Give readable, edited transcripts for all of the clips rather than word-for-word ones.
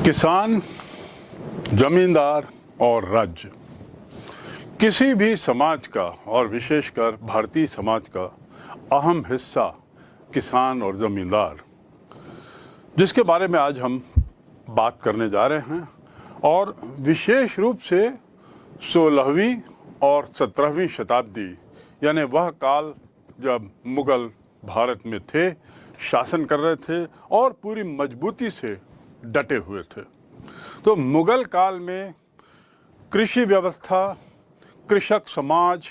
किसान, जमींदार और राज्य किसी भी समाज का और विशेषकर भारतीय समाज का अहम हिस्सा किसान और जमींदार, जिसके बारे में आज हम बात करने जा रहे हैं। और विशेष रूप से 16वीं और 17वीं शताब्दी, यानी वह काल जब मुगल भारत में थे, शासन कर रहे थे और पूरी मजबूती से डटे हुए थे। तो मुगल काल में कृषि व्यवस्था, कृषक समाज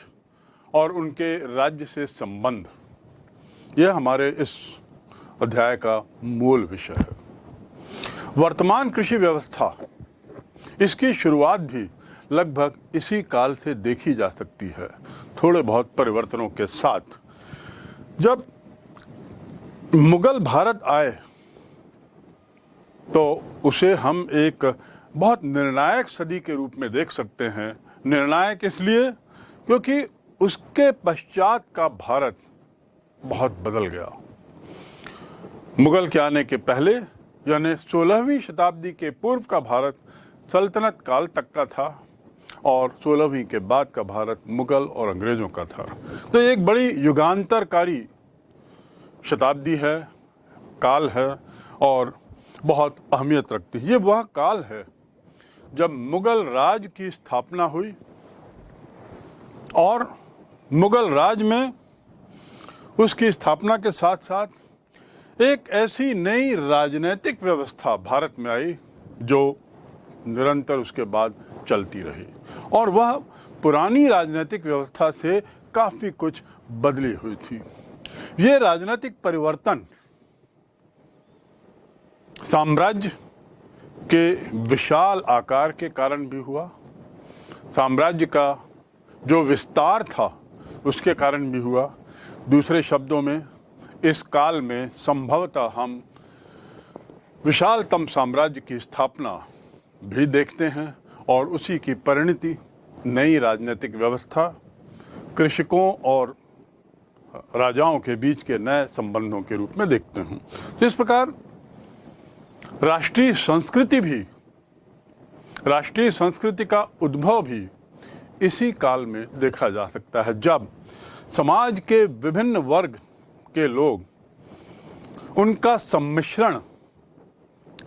और उनके राज्य से संबंध, यह हमारे इस अध्याय का मूल विषय है। वर्तमान कृषि व्यवस्था, इसकी शुरुआत भी लगभग इसी काल से देखी जा सकती है, थोड़े बहुत परिवर्तनों के साथ। जब मुगल भारत आए तो उसे हम एक बहुत निर्णायक सदी के रूप में देख सकते हैं। निर्णायक इसलिए क्योंकि उसके पश्चात का भारत बहुत बदल गया। मुगल के आने के पहले यानी 16वीं शताब्दी के पूर्व का भारत सल्तनत काल तक का था और 16वीं के बाद का भारत मुगल और अंग्रेज़ों का था। तो एक बड़ी युगांतरकारी शताब्दी है, काल है और बहुत अहमियत रखती है। ये वह काल है जब मुगल राज की स्थापना हुई और मुगल राज में उसकी स्थापना के साथ साथ एक ऐसी नई राजनीतिक व्यवस्था भारत में आई जो निरंतर उसके बाद चलती रही और वह पुरानी राजनीतिक व्यवस्था से काफ़ी कुछ बदली हुई थी। ये राजनीतिक परिवर्तन साम्राज्य के विशाल आकार के कारण भी हुआ, साम्राज्य का जो विस्तार था उसके कारण भी हुआ। दूसरे शब्दों में, इस काल में संभवतः हम विशालतम साम्राज्य की स्थापना भी देखते हैं और उसी की परिणति नई राजनीतिक व्यवस्था, कृषकों और राजाओं के बीच के नए संबंधों के रूप में देखते हैं। तो इस प्रकार राष्ट्रीय संस्कृति का उद्भव भी इसी काल में देखा जा सकता है, जब समाज के विभिन्न वर्ग के लोग, उनका सम्मिश्रण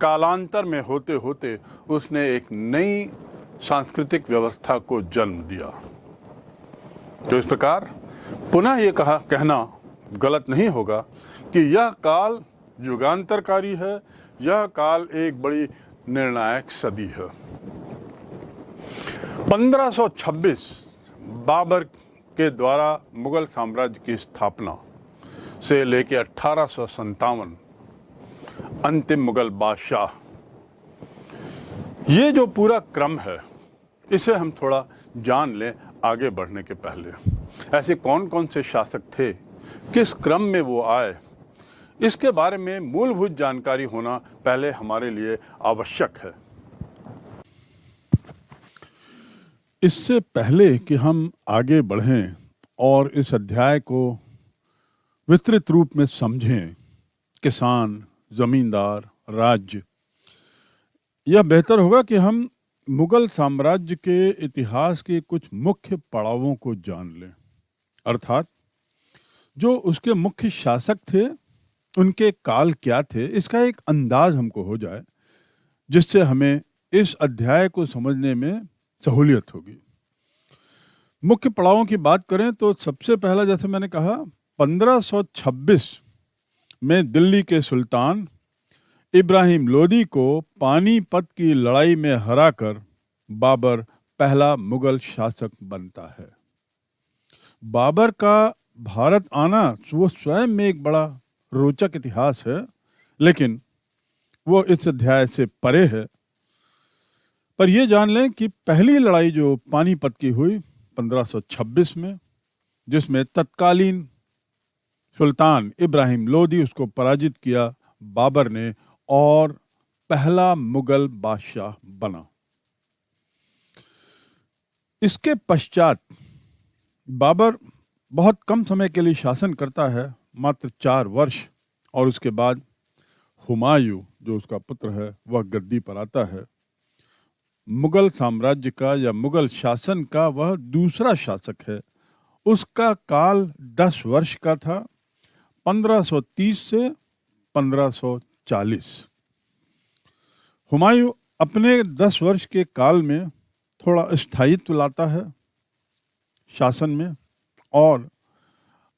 कालांतर में होते होते उसने एक नई सांस्कृतिक व्यवस्था को जन्म दिया। तो इस प्रकार पुनः ये कहना गलत नहीं होगा कि यह काल युगांतरकारी है, यह काल एक बड़ी निर्णायक सदी है। 1526 बाबर के द्वारा मुगल साम्राज्य की स्थापना से लेकर 1857 अंतिम मुगल बादशाह, ये जो पूरा क्रम है, इसे हम थोड़ा जान लें आगे बढ़ने के पहले। ऐसे कौन कौन से शासक थे, किस क्रम में वो आए, इसके बारे में मूलभूत जानकारी होना पहले हमारे लिए आवश्यक है। इससे पहले कि हम आगे बढ़ें और इस अध्याय को विस्तृत रूप में समझें, किसान, जमींदार, राज्य, यह बेहतर होगा कि हम मुगल साम्राज्य के इतिहास के कुछ मुख्य पड़ावों को जान लें। अर्थात जो उसके मुख्य शासक थे, उनके काल क्या थे, इसका एक अंदाज हमको हो जाए, जिससे हमें इस अध्याय को समझने में सहूलियत होगी। मुख्य पड़ावों की बात करें तो सबसे पहला, जैसे मैंने कहा, 1526 में दिल्ली के सुल्तान इब्राहिम लोदी को पानीपत की लड़ाई में हराकर बाबर पहला मुगल शासक बनता है। बाबर का भारत आना वो स्वयं में एक बड़ा रोचक इतिहास है, लेकिन वो इस अध्याय से परे है। पर ये जान लें कि पहली लड़ाई जो पानीपत की हुई 1526 में, जिसमें तत्कालीन सुल्तान इब्राहिम लोदी उसको पराजित किया बाबर ने और पहला मुगल बादशाह बना। इसके पश्चात बाबर बहुत कम समय के लिए शासन करता है, मात्र 4 वर्ष, और उसके बाद हुमायूं जो उसका पुत्र है, वह गद्दी पर आता है। मुगल साम्राज्य का या मुगल शासन का वह दूसरा शासक है। उसका काल 10 वर्ष का था, 1530 से 1540। हुमायूं अपने 10 वर्ष के काल में थोड़ा स्थायित्व लाता है शासन में, और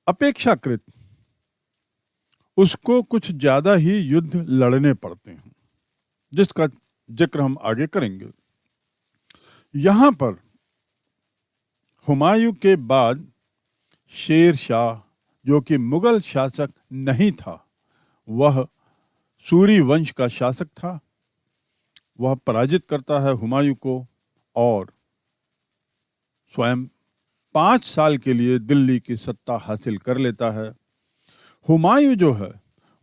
अपेक्षाकृत उसको कुछ ज्यादा ही युद्ध लड़ने पड़ते हैं, जिसका जिक्र हम आगे करेंगे। यहां पर हुमायूं के बाद शेर शाह, जो कि मुगल शासक नहीं था, वह सूरी वंश का शासक था, वह पराजित करता है हुमायूं को और स्वयं 5 साल के लिए दिल्ली की सत्ता हासिल कर लेता है। हुमायूं जो है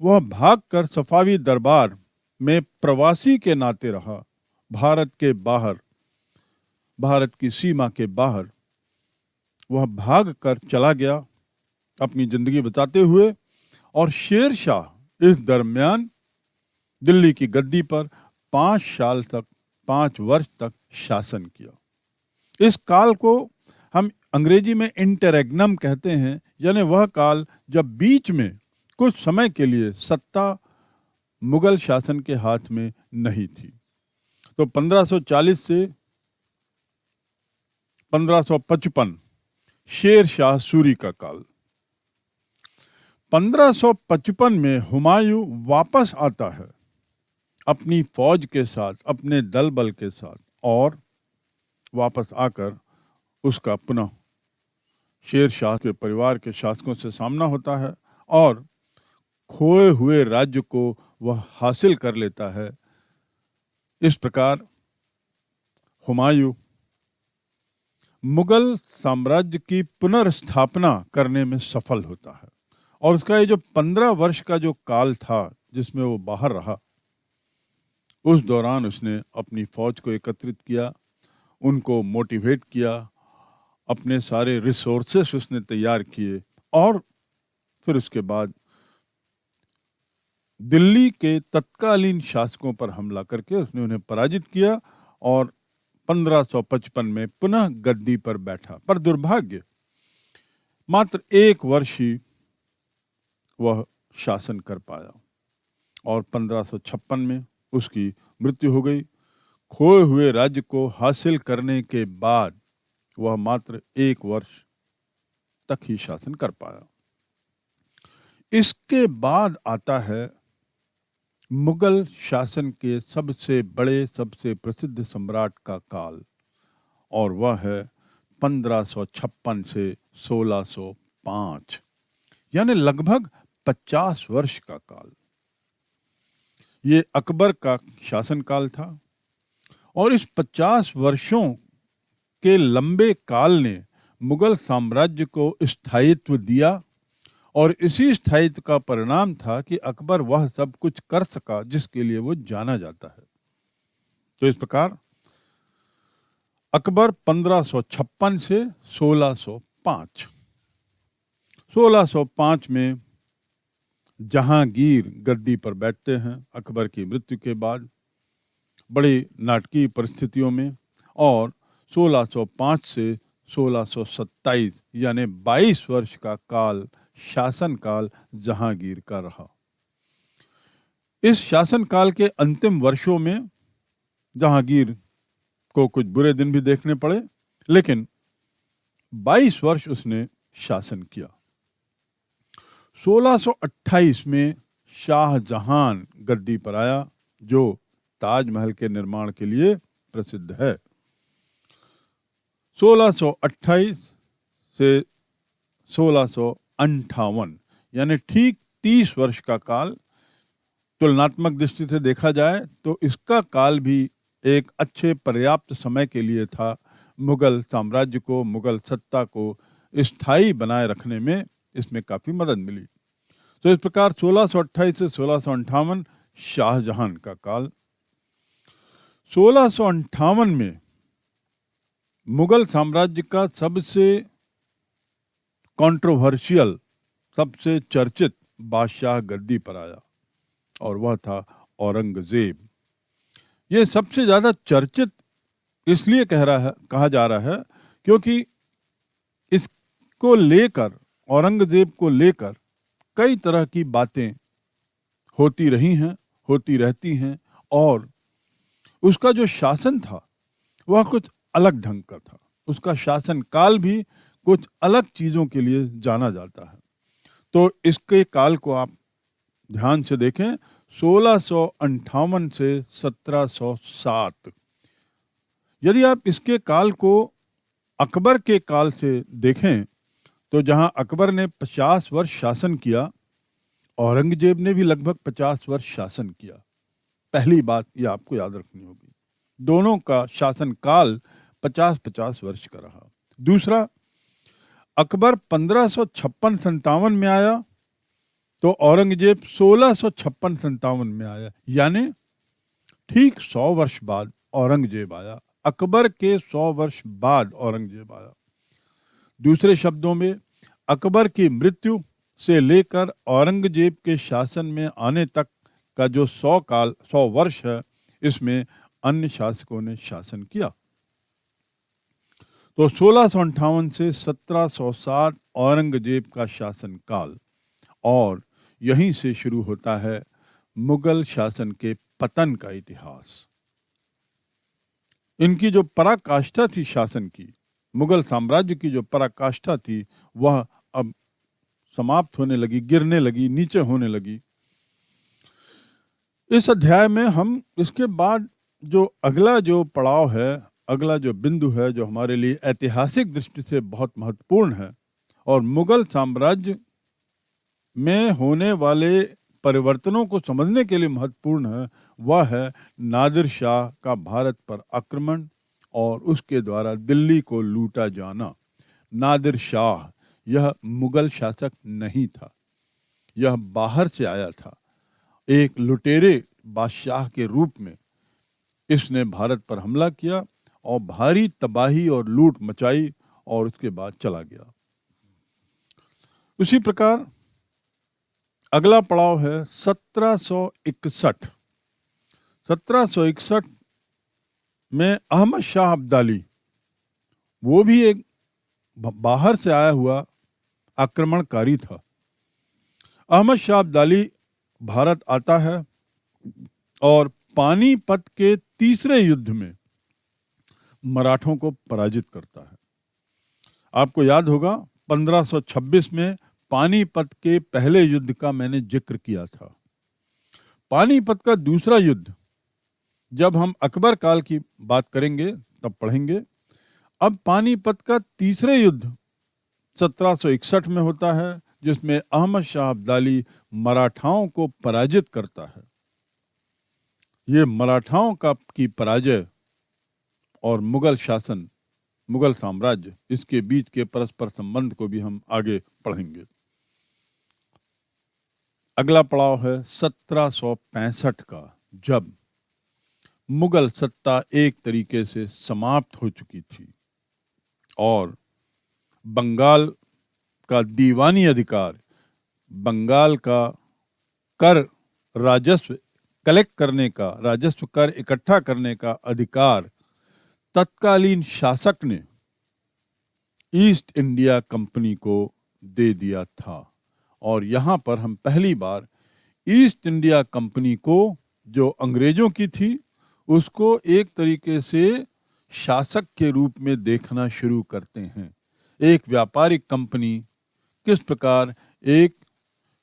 वह भागकर सफावी दरबार में प्रवासी के नाते रहा। भारत के बाहर, भारत की सीमा के बाहर वह भाग कर चला गया अपनी जिंदगी बचाते हुए, और शेर शाह इस दरमियान दिल्ली की गद्दी पर 5 वर्ष तक शासन किया। इस काल को हम अंग्रेजी में इंटररेग्नम कहते हैं, यानी वह काल जब बीच में कुछ समय के लिए सत्ता मुगल शासन के हाथ में नहीं थी। तो 1540 से 1555 शेर शाह सूरी का काल। 1555 में हुमायूं वापस आता है अपनी फौज के साथ, अपने दल बल के साथ, और वापस आकर उसका पुनः शेर शाह के परिवार के शासकों से सामना होता है और खोए हुए राज्य को वह हासिल कर लेता है। इस प्रकार हुमायूं मुगल साम्राज्य की पुनर्स्थापना करने में सफल होता है, और उसका ये जो 15 वर्ष का जो काल था जिसमें वो बाहर रहा, उस दौरान उसने अपनी फौज को एकत्रित किया, उनको मोटिवेट किया, अपने सारे रिसोर्सेस उसने तैयार किए, और फिर उसके बाद दिल्ली के तत्कालीन शासकों पर हमला करके उसने उन्हें पराजित किया और 1555 में पुनः गद्दी पर बैठा। पर दुर्भाग्य, मात्र 1 वर्ष ही वह शासन कर पाया और 1556 में उसकी मृत्यु हो गई। खोए हुए राज्य को हासिल करने के बाद वह मात्र 1 वर्ष तक ही शासन कर पाया। इसके बाद आता है मुगल शासन के सबसे बड़े, सबसे प्रसिद्ध सम्राट का काल, और वह है 1556 से 1605, यानी लगभग 50 वर्ष का काल। ये अकबर का शासनकाल था, और इस 50 वर्षों के लंबे काल ने मुगल साम्राज्य को स्थायित्व दिया, और इसी स्थायित्व का परिणाम था कि अकबर वह सब कुछ कर सका जिसके लिए वो जाना जाता है। तो इस प्रकार अकबर 1556 से 1605, 1605 में जहांगीर गद्दी पर बैठते हैं अकबर की मृत्यु के बाद, बड़ी नाटकीय परिस्थितियों में, और 1605 से 1627 यानी 22 वर्ष का काल शासन काल जहांगीर का रहा। इस शासन काल के अंतिम वर्षों में जहांगीर को कुछ बुरे दिन भी देखने पड़े, लेकिन 22 वर्ष उसने शासन किया। 1628 में शाहजहां गद्दी पर आया, जो ताजमहल के निर्माण के लिए प्रसिद्ध है। 1628 से 1658 यानी ठीक 30 वर्ष का काल, तुलनात्मक दृष्टि से देखा जाए तो इसका काल भी एक अच्छे पर्याप्त समय के लिए था। मुगल साम्राज्य को, मुगल सत्ता को स्थायी बनाए रखने में इसमें काफी मदद मिली। तो इस प्रकार 1628 से 1658 शाहजहां का काल। 1658 में मुगल साम्राज्य का सबसे कंट्रोवर्शियल, सबसे चर्चित बादशाह गद्दी पर आया, और वह था औरंगजेब। ये सबसे ज्यादा चर्चित इसलिए कहा जा रहा है क्योंकि इसको लेकर, औरंगजेब को लेकर कई तरह की बातें होती रही हैं, होती रहती हैं, और उसका जो शासन था वह कुछ अलग ढंग का था। उसका शासन काल भी कुछ अलग चीजों के लिए जाना जाता है। तो इसके काल को आप ध्यान से देखें, 1658 से 1707। यदि आप इसके काल को अकबर के काल से देखें तो जहां अकबर ने 50 वर्ष शासन किया, औरंगजेब ने भी लगभग 50 वर्ष शासन किया। पहली बात ये आपको याद रखनी होगी, दोनों का शासन काल 50-50 वर्ष का रहा। दूसरा, अकबर 1556-57 में आया तो औरंगजेब 1656-57 में आया, यानी ठीक 100 वर्ष बाद औरंगजेब आया। अकबर के 100 वर्ष बाद औरंगजेब आया। दूसरे शब्दों में, अकबर की मृत्यु से लेकर औरंगजेब के शासन में आने तक का जो 100 वर्ष है, इसमें अन्य शासकों ने शासन किया। तो 1658 से 1707 औरंगजेब का शासन काल, और यहीं से शुरू होता है मुगल शासन के पतन का इतिहास। इनकी जो पराकाष्ठा थी शासन की, मुगल साम्राज्य की जो पराकाष्ठा थी, वह अब समाप्त होने लगी, गिरने लगी, नीचे होने लगी। इस अध्याय में हम इसके बाद जो अगला जो पड़ाव है, अगला जो बिंदु है, जो हमारे लिए ऐतिहासिक दृष्टि से बहुत महत्वपूर्ण है और मुगल साम्राज्य में होने वाले परिवर्तनों को समझने के लिए महत्वपूर्ण है, वह है नादिर शाह का भारत पर आक्रमण और उसके द्वारा दिल्ली को लूटा जाना। नादिर शाह यह मुगल शासक नहीं था, यह बाहर से आया था। एक लुटेरे बादशाह के रूप में इसने भारत पर हमला किया और भारी तबाही और लूट मचाई और उसके बाद चला गया। उसी प्रकार अगला पड़ाव है 1761। 1761 में अहमद शाह अब्दाली, वो भी एक बाहर से आया हुआ आक्रमणकारी था। अहमद शाह अब्दाली भारत आता है और पानीपत के तीसरे युद्ध में मराठों को पराजित करता है। आपको याद होगा 1526 में पानीपत के पहले युद्ध का मैंने जिक्र किया था। पानीपत का दूसरा युद्ध जब हम अकबर काल की बात करेंगे तब पढ़ेंगे। अब पानीपत का तीसरे युद्ध 1761 में होता है, जिसमें अहमद शाह अब्दाली मराठाओं को पराजित करता है। ये मराठाओं की पराजय और मुगल शासन, मुगल साम्राज्य, इसके बीच के परस्पर संबंध को भी हम आगे पढ़ेंगे। अगला पड़ाव है 1765 का, जब मुगल सत्ता एक तरीके से समाप्त हो चुकी थी और बंगाल का दीवानी अधिकार, बंगाल का कर राजस्व कलेक्ट करने का, राजस्व कर इकट्ठा करने का अधिकार तत्कालीन शासक ने ईस्ट इंडिया कंपनी को दे दिया था। और यहाँ पर हम पहली बार ईस्ट इंडिया कंपनी को, जो अंग्रेजों की थी, उसको एक तरीके से शासक के रूप में देखना शुरू करते हैं। एक व्यापारिक कंपनी किस प्रकार एक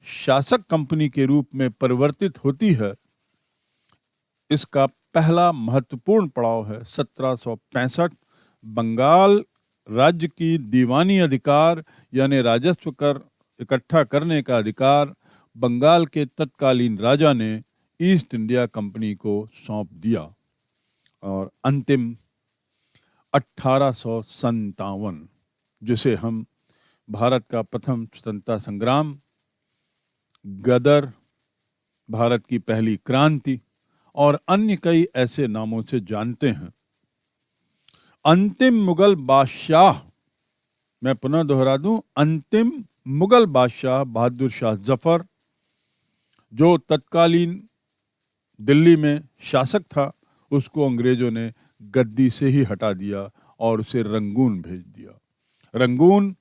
शासक कंपनी के रूप में परिवर्तित होती है, इसका पहला महत्वपूर्ण पड़ाव है 1765। बंगाल राज्य की दीवानी अधिकार यानी राजस्व कर इकट्ठा करने का अधिकार बंगाल के तत्कालीन राजा ने ईस्ट इंडिया कंपनी को सौंप दिया। और अंतिम 1857, जिसे हम भारत का प्रथम स्वतंत्रता संग्राम, गदर, भारत की पहली क्रांति और अन्य कई ऐसे नामों से जानते हैं। अंतिम मुगल बादशाह, मैं पुनः दोहरा दूं, अंतिम मुगल बादशाह बहादुर शाह जफर, जो तत्कालीन दिल्ली में शासक था, उसको अंग्रेजों ने गद्दी से ही हटा दिया और उसे रंगून भेज दिया। रंगून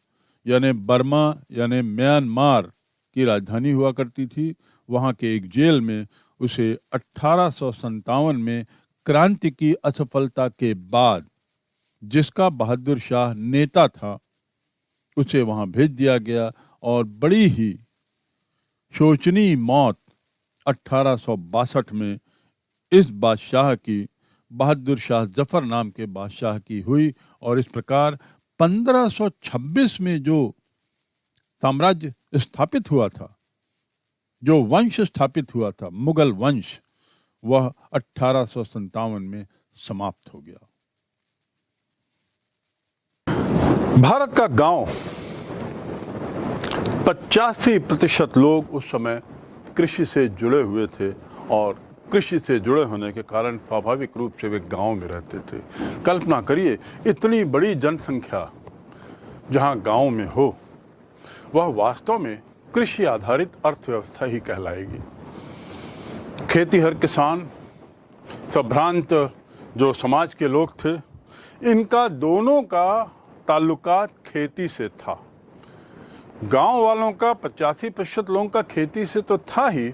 यानी बर्मा यानी म्यांमार की राजधानी हुआ करती थी। वहाँ के एक जेल में उसे 1857 में क्रांति की असफलता के बाद, जिसका बहादुर शाह नेता था, उसे वहाँ भेज दिया गया और बड़ी ही शोचनीय मौत 1862 में इस बादशाह की, बहादुर शाह जफर नाम के बादशाह की हुई। और इस प्रकार 1526 में जो साम्राज्य स्थापित हुआ था, जो वंश स्थापित हुआ था, मुगल वंश, वह 1857 में समाप्त हो गया। भारत का गांव 85% लोग उस समय कृषि से जुड़े हुए थे और कृषि से जुड़े होने के कारण स्वाभाविक रूप से वे गांव में रहते थे। कल्पना करिए, इतनी बड़ी जनसंख्या जहां गांव में हो, वह वास्तव में कृषि आधारित अर्थव्यवस्था ही कहलाएगी। खेतीहर किसान, संभ्रांत जो समाज के लोग थे, इनका दोनों का ताल्लुकात खेती से था। गांव वालों का 85% लोगों का खेती से तो था ही,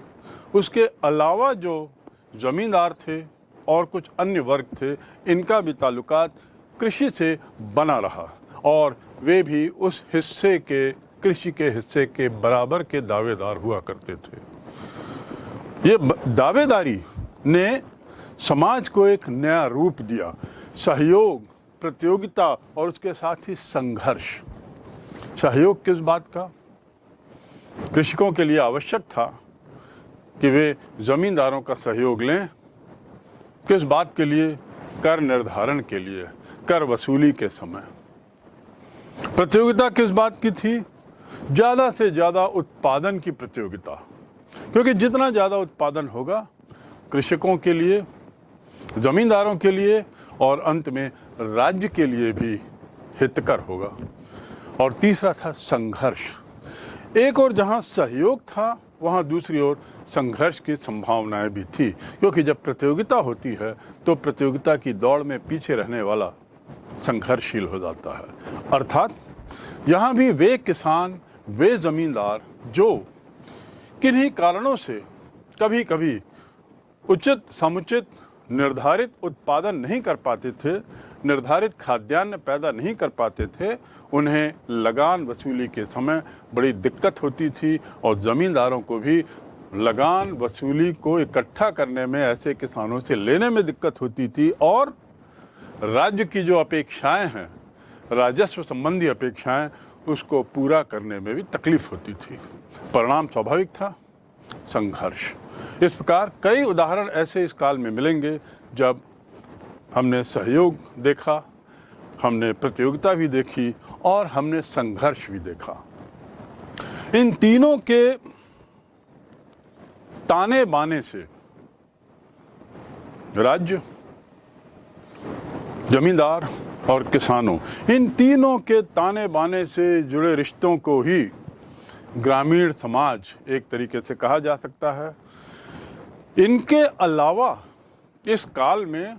उसके अलावा जो जमींदार थे और कुछ अन्य वर्ग थे, इनका भी ताल्लुकात कृषि से बना रहा और वे भी उस हिस्से के, कृषि के हिस्से के बराबर के दावेदार हुआ करते थे। ये दावेदारी ने समाज को एक नया रूप दिया। सहयोग, प्रतियोगिता और उसके साथ ही संघर्ष। सहयोग किस बात का? कृषकों के लिए आवश्यक था कि वे जमींदारों का सहयोग लें। किस बात के लिए? कर निर्धारण के लिए, कर वसूली के समय। प्रतियोगिता किस बात की थी? ज़्यादा से ज़्यादा उत्पादन की प्रतियोगिता, क्योंकि जितना ज़्यादा उत्पादन होगा कृषकों के लिए, जमींदारों के लिए और अंत में राज्य के लिए भी हितकर होगा। और तीसरा था संघर्ष। एक और जहां सहयोग था, वहां दूसरी ओर संघर्ष की संभावनाएं भी थी, क्योंकि जब प्रतियोगिता होती है तो प्रतियोगिता की दौड़ में पीछे रहने वाला संघर्षशील हो जाता है। अर्थात यहाँ भी वे किसान, वे जमींदार जो किन्हीं कारणों से कभी कभी उचित, समुचित, निर्धारित उत्पादन नहीं कर पाते थे, निर्धारित खाद्यान्न पैदा नहीं कर पाते थे, उन्हें लगान वसूली के समय बड़ी दिक्कत होती थी और ज़मींदारों को भी लगान वसूली को इकट्ठा करने में, ऐसे किसानों से लेने में दिक्कत होती थी। और राज्य की जो अपेक्षाएं हैं, राजस्व संबंधी अपेक्षाएं, उसको पूरा करने में भी तकलीफ होती थी। परिणाम स्वाभाविक था, संघर्ष। इस प्रकार कई उदाहरण ऐसे इस काल में मिलेंगे जब हमने सहयोग देखा, हमने प्रतियोगिता भी देखी और हमने संघर्ष भी देखा। इन तीनों के ताने बाने से राज्य, जमींदार और किसानों, इन तीनों के ताने बाने से जुड़े रिश्तों को ही ग्रामीण समाज एक तरीके से कहा जा सकता है। इनके अलावा इस काल में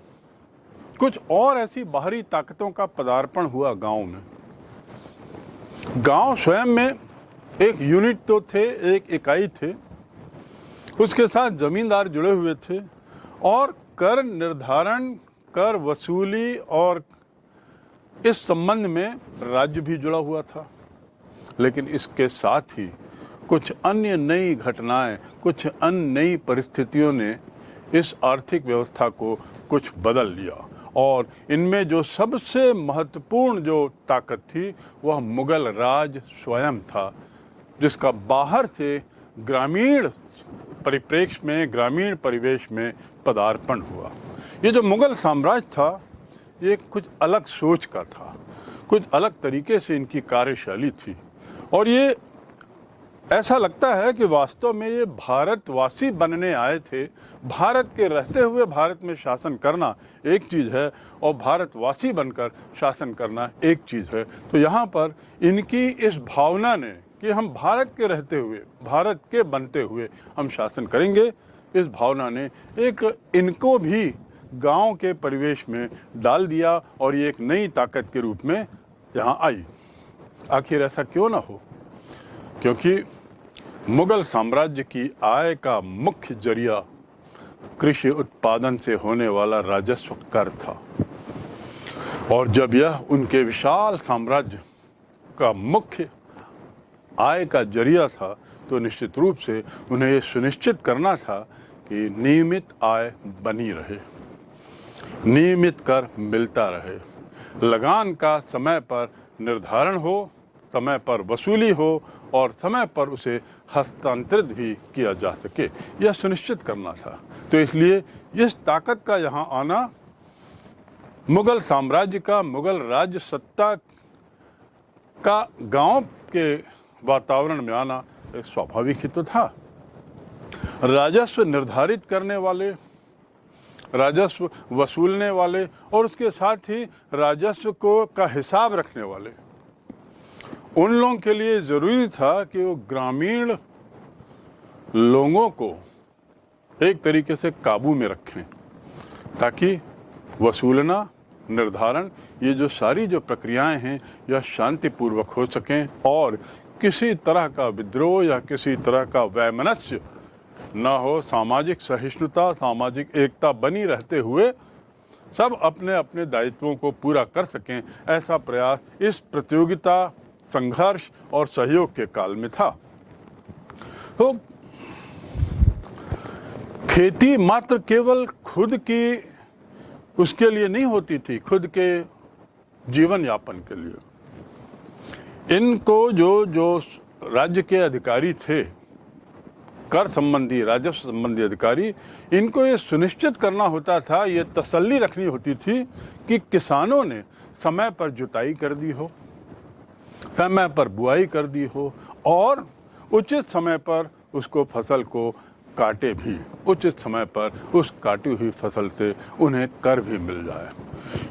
कुछ और ऐसी बाहरी ताकतों का पदार्पण हुआ गांव में। गांव स्वयं में एक यूनिट तो थे, एक इकाई थे, उसके साथ जमींदार जुड़े हुए थे और कर निर्धारण, कर वसूली और इस संबंध में राज्य भी जुड़ा हुआ था। लेकिन इसके साथ ही कुछ अन्य नई घटनाएं, कुछ अन्य नई परिस्थितियों ने इस आर्थिक व्यवस्था को कुछ बदल लिया और इनमें जो सबसे महत्वपूर्ण जो ताकत थी वह मुगल राज स्वयं था, जिसका बाहर से ग्रामीण परिप्रेक्ष्य में, ग्रामीण परिवेश में पदार्पण हुआ। ये जो मुगल साम्राज्य था, ये कुछ अलग सोच का था, कुछ अलग तरीके से इनकी कार्यशैली थी और ये ऐसा लगता है कि वास्तव में ये भारतवासी बनने आए थे। भारत के रहते हुए भारत में शासन करना एक चीज़ है और भारतवासी बनकर शासन करना एक चीज़ है। तो यहाँ पर इनकी इस भावना ने कि हम भारत के रहते हुए, भारत के बनते हुए हम शासन करेंगे, इस भावना ने एक इनको भी गांव के परिवेश में डाल दिया और ये एक नई ताकत के रूप में यहाँ आई। आखिर ऐसा क्यों ना हो? क्योंकि मुगल साम्राज्य की आय का मुख्य जरिया कृषि उत्पादन से होने वाला राजस्व कर था, और जब यह उनके विशाल साम्राज्य का मुख्य आय का जरिया था तो निश्चित रूप से उन्हें यह सुनिश्चित करना था कि नियमित आय बनी रहे, नियमित कर मिलता रहे, लगान का समय पर निर्धारण हो, समय पर वसूली हो और समय पर उसे हस्तांतरित भी किया जा सके, यह सुनिश्चित करना था। तो इसलिए इस ताकत का यहाँ आना, मुगल साम्राज्य का, मुगल राज्य सत्ता का गांव के वातावरण में आना एक स्वाभाविक ही तो था। राजस्व निर्धारित करने वाले, राजस्व वसूलने वाले और उसके साथ ही राजस्व का हिसाब रखने वाले, उन लोगों के लिए जरूरी था कि वो ग्रामीण लोगों को एक तरीके से काबू में रखें, ताकि वसूलना, निर्धारण, ये जो सारी जो प्रक्रियाएं हैं यह शांतिपूर्वक हो सकें और किसी तरह का विद्रोह या किसी तरह का वैमनस्य न हो। सामाजिक सहिष्णुता, सामाजिक एकता बनी रहते हुए सब अपने अपने दायित्वों को पूरा कर सकें, ऐसा प्रयास इस प्रतियोगिता, संघर्ष और सहयोग के काल में था। तो खेती मात्र केवल खुद की उसके लिए नहीं होती थी, खुद के जीवन यापन के लिए। इनको जो राज्य के अधिकारी थे, कर संबंधी, राजस्व संबंधी अधिकारी, इनको ये सुनिश्चित करना होता था, ये तसल्ली रखनी होती थी कि किसानों ने समय पर जुताई कर दी हो, समय पर बुआई कर दी हो और उचित समय पर उसको फसल को काटे भी, उचित समय पर उस काटी हुई फसल से उन्हें कर भी मिल जाए।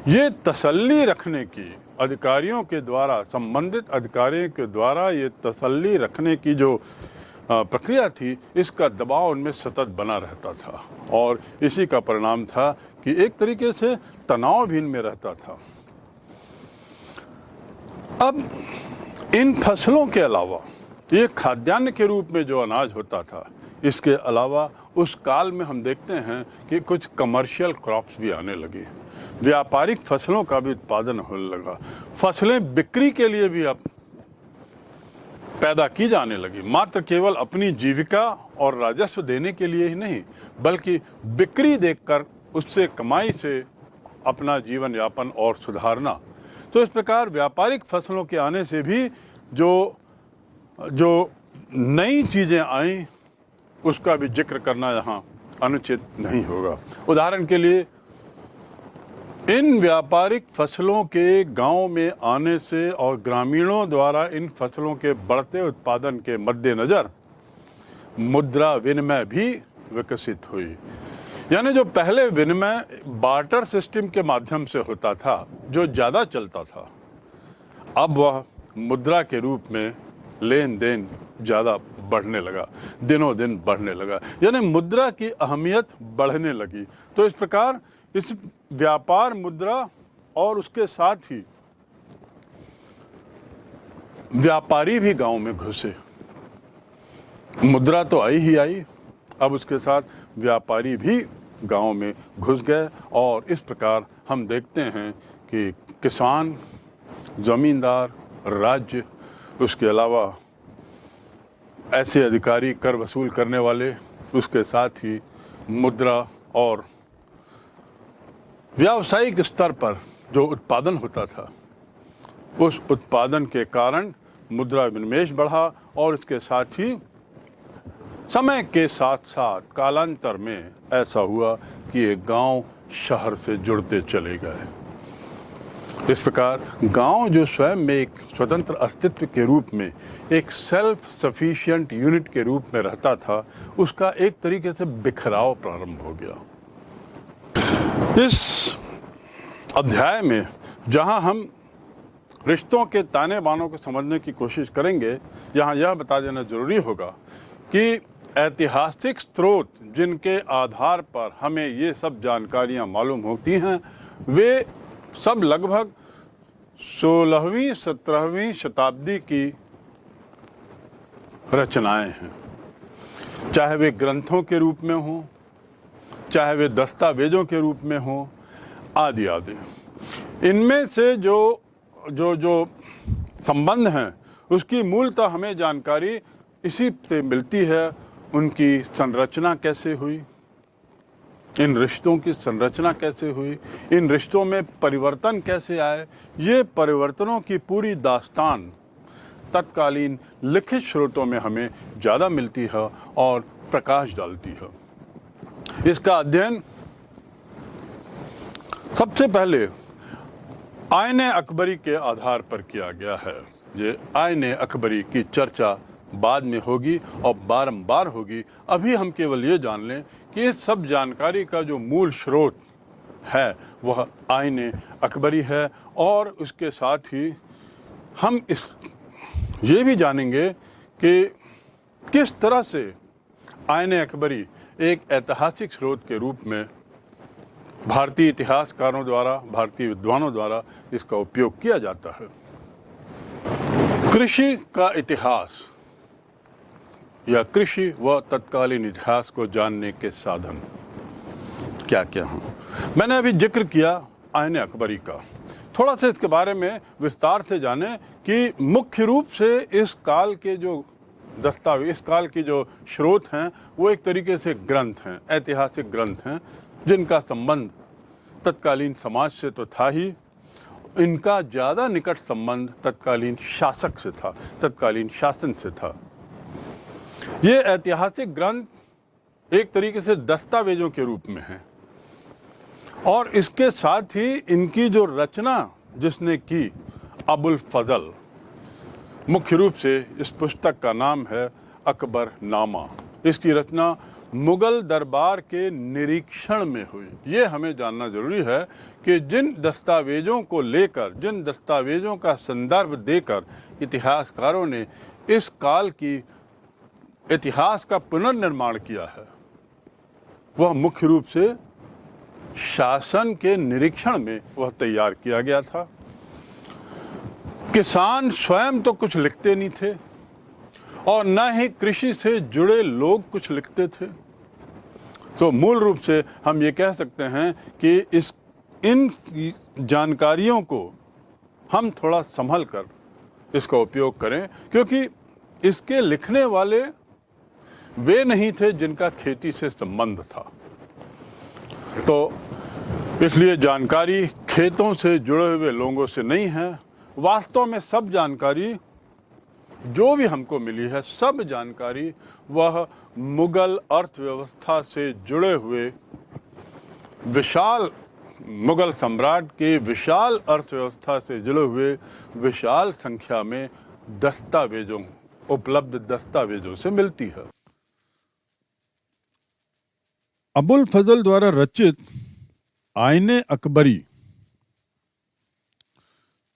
ये तसल्ली रखने की अधिकारियों के द्वारा, संबंधित अधिकारियों के द्वारा ये तसल्ली रखने की जो प्रक्रिया थी, इसका दबाव उनमें सतत बना रहता था और इसी का परिणाम था कि एक तरीके से तनाव भी इनमें रहता था। अब इन फसलों के अलावा ये खाद्यान्न के रूप में जो अनाज होता था, इसके अलावा उस काल में हम देखते हैं कि कुछ कमर्शियल क्रॉप्स भी आने लगी, व्यापारिक फसलों का भी उत्पादन होने लगा, फसलें बिक्री के लिए भी अब पैदा की जाने लगी, मात्र केवल अपनी जीविका और राजस्व देने के लिए ही नहीं, बल्कि बिक्री देखकर उससे कमाई से अपना जीवन यापन और सुधारना। तो इस प्रकार व्यापारिक फसलों के आने से भी जो नई चीज़ें आईं, उसका भी जिक्र करना यहाँ अनुचित नहीं होगा। उदाहरण के लिए, इन व्यापारिक फसलों के गांव में आने से और ग्रामीणों द्वारा इन फसलों के बढ़ते उत्पादन के मद्देनजर मुद्रा विनिमय भी विकसित हुई। यानी जो पहले विनिमय बार्टर सिस्टम के माध्यम से होता था, जो ज़्यादा चलता था, अब वह मुद्रा के रूप में लेन देन ज़्यादा बढ़ने लगा, दिनों दिन बढ़ने लगा, यानी मुद्रा की अहमियत बढ़ने लगी। तो इस प्रकार इस व्यापार मुद्रा और उसके साथ ही व्यापारी भी गांव में घुसे। मुद्रा तो आई ही आई, अब उसके साथ व्यापारी भी गांव में घुस गए और इस प्रकार हम देखते हैं कि किसान, जमींदार, राज्य, उसके अलावा ऐसे अधिकारी कर वसूल करने वाले, उसके साथ ही मुद्रा और व्यावसायिक स्तर पर जो उत्पादन होता था, उस उत्पादन के कारण मुद्रा विनिमय बढ़ा और इसके साथ ही समय के साथ साथ कालांतर में ऐसा हुआ कि ये गांव शहर से जुड़ते चले गए। इस प्रकार गांव जो स्वयं में एक स्वतंत्र अस्तित्व के रूप में, एक सेल्फ सफिशिएंट यूनिट के रूप में रहता था, उसका एक तरीके से बिखराव प्रारंभ हो गया। इस अध्याय में जहां हम रिश्तों के ताने बानों को समझने की कोशिश करेंगे, यहाँ यह बता देना जरूरी होगा कि ऐतिहासिक स्रोत जिनके आधार पर हमें ये सब जानकारियां मालूम होती हैं, वे सब लगभग 16वीं 17वीं शताब्दी की रचनाएं हैं। चाहे वे ग्रंथों के रूप में हों, चाहे वे दस्तावेजों के रूप में हों, आदि आदि। इनमें से जो जो जो संबंध हैं उसकी मूलतः हमें जानकारी इसी से मिलती है। उनकी संरचना कैसे हुई, इन रिश्तों की संरचना कैसे हुई, इन रिश्तों में परिवर्तन कैसे आए, ये परिवर्तनों की पूरी दास्तान तत्कालीन लिखित स्रोतों में हमें ज़्यादा मिलती है और प्रकाश डालती है। इसका अध्ययन सबसे पहले आईने अकबरी के आधार पर किया गया है। ये आईने अकबरी की चर्चा बाद में होगी और बारंबार होगी। अभी हम केवल ये जान लें कि इस सब जानकारी का जो मूल स्रोत है वह आईने अकबरी है, और उसके साथ ही हम ये भी जानेंगे कि किस तरह से आईने अकबरी एक ऐतिहासिक स्रोत के रूप में भारतीय इतिहासकारों द्वारा, भारतीय विद्वानों द्वारा इसका उपयोग किया जाता है। कृषि का इतिहास या कृषि व तत्कालीन इतिहास को जानने के साधन क्या क्या हैं, मैंने अभी जिक्र किया आईने अकबरी का। थोड़ा सा इसके बारे में विस्तार से जानें कि मुख्य रूप से इस काल के जो दस्तावेज, इस काल की जो स्रोत हैं वो एक तरीके से ग्रंथ हैं, ऐतिहासिक ग्रंथ हैं, जिनका संबंध तत्कालीन समाज से तो था ही, इनका ज़्यादा निकट संबंध तत्कालीन शासक से था, तत्कालीन शासन से था। ये ऐतिहासिक ग्रंथ एक तरीके से दस्तावेजों के रूप में हैं, और इसके साथ ही इनकी जो रचना जिसने की, अबुल फजल, मुख्य रूप से इस पुस्तक का नाम है अकबर नामा। इसकी रचना मुगल दरबार के निरीक्षण में हुई। ये हमें जानना जरूरी है कि जिन दस्तावेजों को लेकर, जिन दस्तावेजों का संदर्भ देकर इतिहासकारों ने इस काल की इतिहास का पुनर्निर्माण किया है, वह मुख्य रूप से शासन के निरीक्षण में वह तैयार किया गया था। किसान स्वयं तो कुछ लिखते नहीं थे और न ही कृषि से जुड़े लोग कुछ लिखते थे। तो मूल रूप से हम ये कह सकते हैं कि इन जानकारियों को हम थोड़ा संभल कर इसका उपयोग करें, क्योंकि इसके लिखने वाले वे नहीं थे जिनका खेती से संबंध था। तो इसलिए जानकारी खेतों से जुड़े हुए लोगों से नहीं है। वास्तव में सब जानकारी जो भी हमको मिली है, सब जानकारी वह मुगल अर्थव्यवस्था से जुड़े हुए विशाल, मुगल सम्राट के विशाल अर्थव्यवस्था से जुड़े हुए विशाल संख्या में दस्तावेजों, उपलब्ध दस्तावेजों से मिलती है। अबुल फजल द्वारा रचित आईने अकबरी,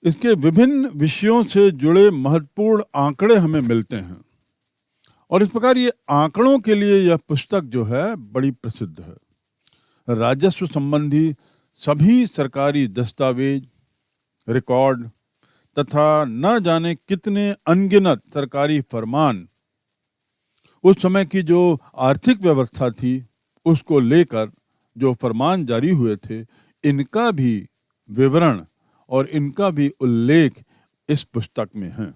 इसके विभिन्न विषयों से जुड़े महत्वपूर्ण आंकड़े हमें मिलते हैं, और इस प्रकार ये आंकड़ों के लिए यह पुस्तक जो है बड़ी प्रसिद्ध है। राजस्व संबंधी सभी सरकारी दस्तावेज, रिकॉर्ड तथा न जाने कितने अनगिनत सरकारी फरमान, उस समय की जो आर्थिक व्यवस्था थी उसको लेकर जो फरमान जारी हुए थे, इनका भी विवरण और इनका भी उल्लेख इस पुस्तक में है।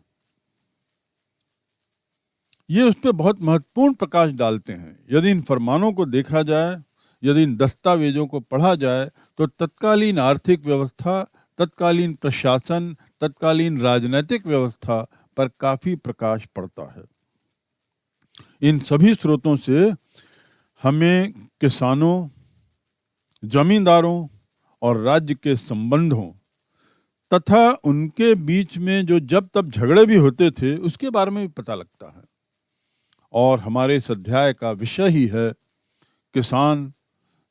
ये उस पर बहुत महत्वपूर्ण प्रकाश डालते हैं। यदि इन फरमानों को देखा जाए, यदि इन दस्तावेजों को पढ़ा जाए, तो तत्कालीन आर्थिक व्यवस्था, तत्कालीन प्रशासन, तत्कालीन राजनीतिक व्यवस्था पर काफी प्रकाश पड़ता है। इन सभी स्रोतों से हमें किसानों, जमींदारों और राज्य के संबंधों तथा उनके बीच में जो जब तब झगड़े भी होते थे उसके बारे में भी पता लगता है। और हमारे इस अध्याय का विषय ही है किसान,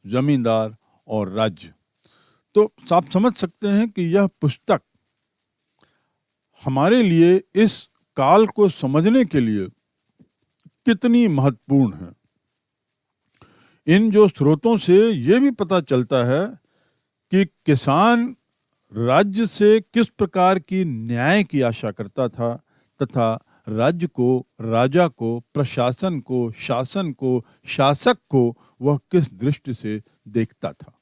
जमींदार और राज्य। तो आप समझ सकते हैं कि यह पुस्तक हमारे लिए इस काल को समझने के लिए कितनी महत्वपूर्ण है। इन जो स्रोतों से ये भी पता चलता है कि किसान राज्य से किस प्रकार की न्याय की आशा करता था तथा राज्य को, राजा को, प्रशासन को, शासन को, शासक को वह किस दृष्टि से देखता था।